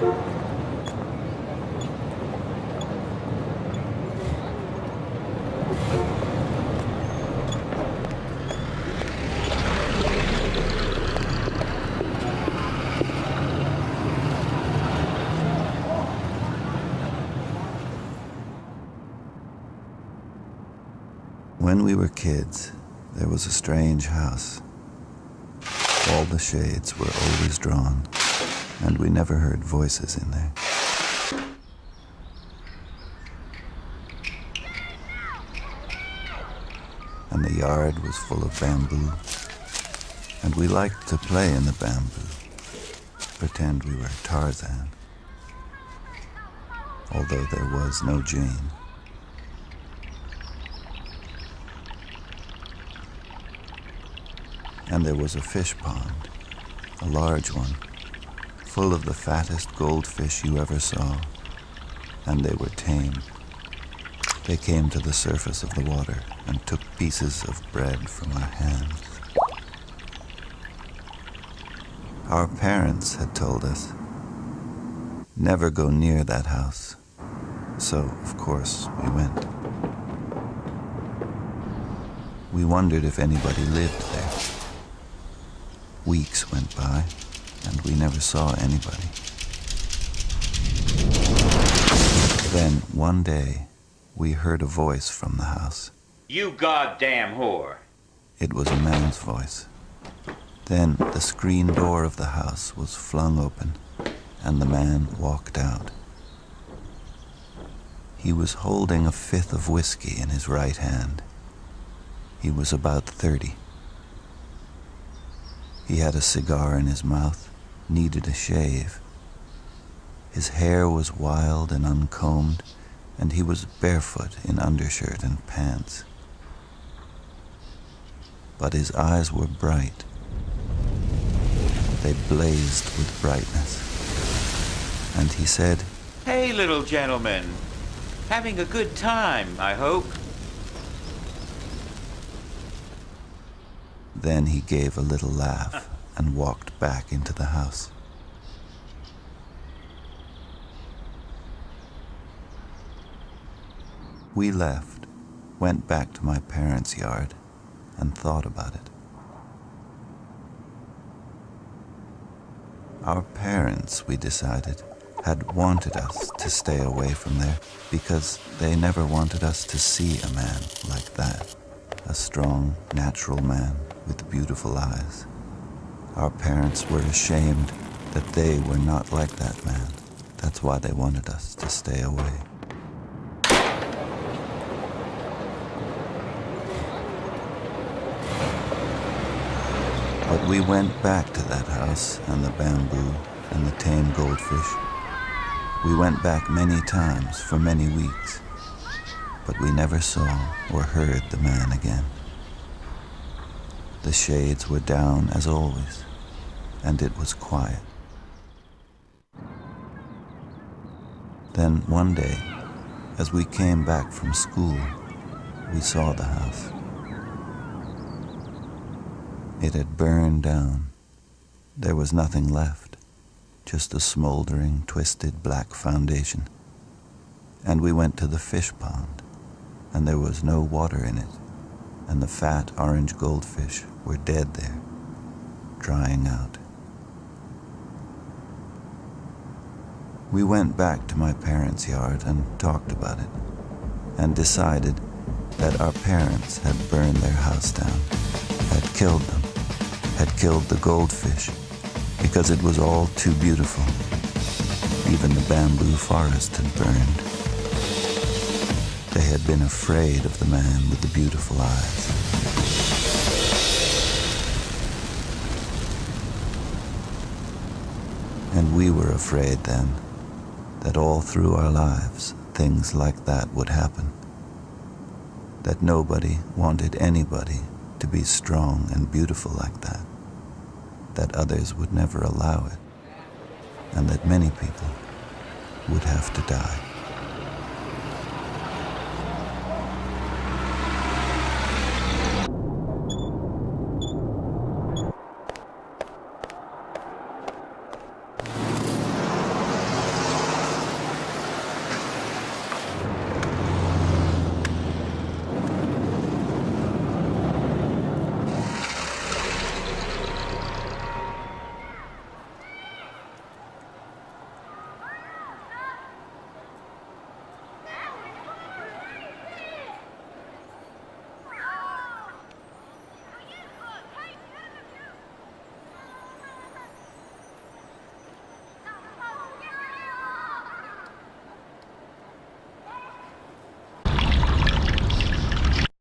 When we were kids, there was a strange house. All the shades were always drawn, and we never heard voices in there. And the yard was full of bamboo, and we liked to play in the bamboo, pretend we were Tarzan, although there was no Jane. And there was a fish pond, a large one, full of the fattest goldfish you ever saw, and they were tame. They came to the surface of the water and took pieces of bread from our hands. Our parents had told us, never go near that house, so of course we went. We wondered if anybody lived there. Weeks went by, and we never saw anybody. Then, one day, we heard a voice from the house. You goddamn whore. It was a man's voice. Then, the screen door of the house was flung open, and the man walked out. He was holding a fifth of whiskey in his right hand. He was about 30. He had a cigar in his mouth, needed a shave. His hair was wild and uncombed, and he was barefoot in undershirt and pants. But his eyes were bright. They blazed with brightness. And he said, "Hey, little gentleman. Having a good time, I hope." Then he gave a little laugh and walked back into the house. We left, went back to my parents' yard, and thought about it. Our parents, we decided, had wanted us to stay away from there because they never wanted us to see a man like that, a strong, natural man with beautiful eyes. Our parents were ashamed that they were not like that man. That's why they wanted us to stay away. But we went back to that house and the bamboo and the tame goldfish. We went back many times for many weeks, but we never saw or heard the man again. The shades were down as always, and it was quiet. Then one day, as we came back from school, we saw the house. It had burned down. There was nothing left, just a smoldering, twisted black foundation. And we went to the fish pond, and there was no water in it, and the fat orange goldfish were dead there, drying out. We went back to my parents' yard and talked about it, and decided that our parents had burned their house down, had killed them, had killed the goldfish, because it was all too beautiful. Even the bamboo forest had burned. They had been afraid of the man with the beautiful eyes. And we were afraid then that all through our lives things like that would happen. That nobody wanted anybody to be strong and beautiful like that. That others would never allow it. And that many people would have to die.